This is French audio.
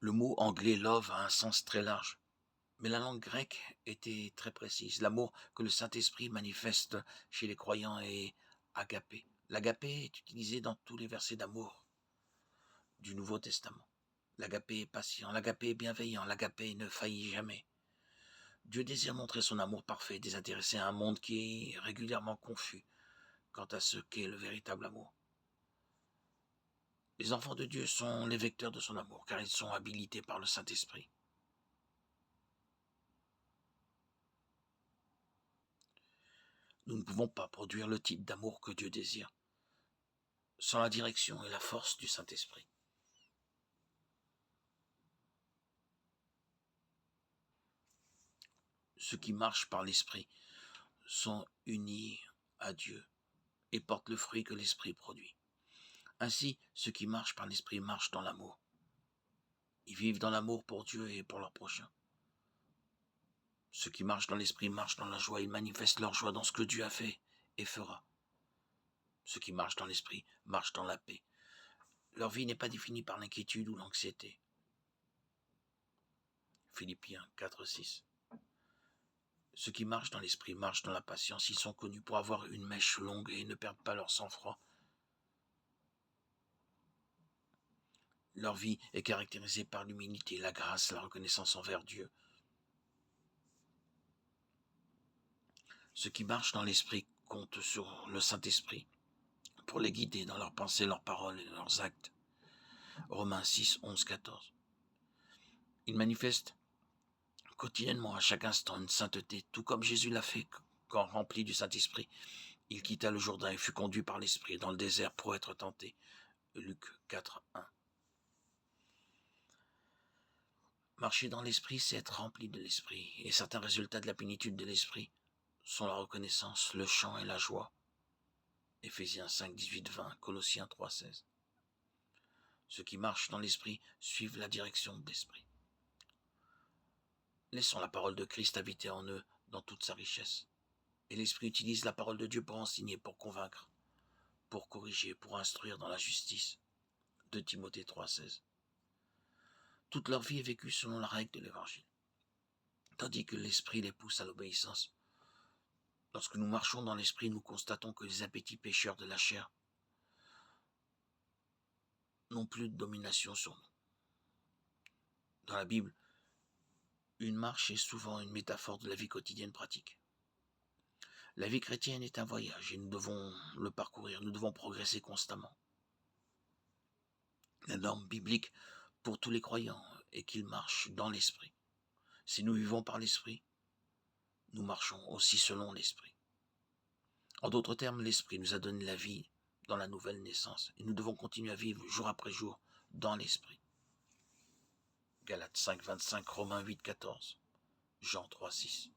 Le mot anglais love a un sens très large, mais la langue grecque était très précise. L'amour que le Saint-Esprit manifeste chez les croyants est agapé. L'agapé est utilisé dans tous les versets d'amour du Nouveau Testament. L'agapé est patient, l'agapé est bienveillant, l'agapé ne faillit jamais. Dieu désire montrer son amour parfait et désintéressé à un monde qui est régulièrement confus quant à ce qu'est le véritable amour. Les enfants de Dieu sont les vecteurs de son amour, car ils sont habilités par le Saint-Esprit. Nous ne pouvons pas produire le type d'amour que Dieu désire sans la direction et la force du Saint-Esprit. Ceux qui marchent par l'Esprit sont unis à Dieu et portent le fruit que l'Esprit produit. Ainsi, ceux qui marchent par l'Esprit marchent dans l'amour. Ils vivent dans l'amour pour Dieu et pour leur prochain. Ceux qui marchent dans l'Esprit marchent dans la joie, ils manifestent leur joie dans ce que Dieu a fait et fera. Ceux qui marchent dans l'Esprit marchent dans la paix. Leur vie n'est pas définie par l'inquiétude ou l'anxiété. Philippiens 4:6. Ceux qui marchent dans l'Esprit marchent dans la patience. Ils sont connus pour avoir une mèche longue et ne perdent pas leur sang-froid. Leur vie est caractérisée par l'humilité, la grâce, la reconnaissance envers Dieu. Ceux qui marchent dans l'Esprit comptent sur le Saint-Esprit pour les guider dans leurs pensées, leurs paroles et leurs actes. Romains 6, 11, 14. Ils manifestent quotidiennement, à chaque instant, une sainteté, tout comme Jésus l'a fait quand rempli du Saint-Esprit. Il quitta le Jourdain et fut conduit par l'Esprit dans le désert pour être tenté. Luc 4, 1. Marcher dans l'Esprit, c'est être rempli de l'Esprit. Et certains résultats de la plénitude de l'Esprit sont la reconnaissance, le chant et la joie. Éphésiens 5, 18, 20, Colossiens 3, 16. Ceux qui marchent dans l'Esprit suivent la direction de l'Esprit. Laissons la parole de Christ habiter en eux dans toute sa richesse. Et l'Esprit utilise la parole de Dieu pour enseigner, pour convaincre, pour corriger, pour instruire dans la justice. 2 Timothée 3, 16. Toute leur vie est vécue selon la règle de l'Évangile, tandis que l'Esprit les pousse à l'obéissance. Lorsque nous marchons dans l'Esprit, nous constatons que les appétits pécheurs de la chair n'ont plus de domination sur nous. Dans la Bible, une marche est souvent une métaphore de la vie quotidienne pratique. La vie chrétienne est un voyage et nous devons le parcourir, nous devons progresser constamment. La norme biblique pour tous les croyants est qu'ils marchent dans l'Esprit. Si nous vivons par l'Esprit, nous marchons aussi selon l'Esprit. En d'autres termes, l'Esprit nous a donné la vie dans la nouvelle naissance et nous devons continuer à vivre jour après jour dans l'Esprit. Galates 5, 25, Romains 8, 14, Jean 3, 6.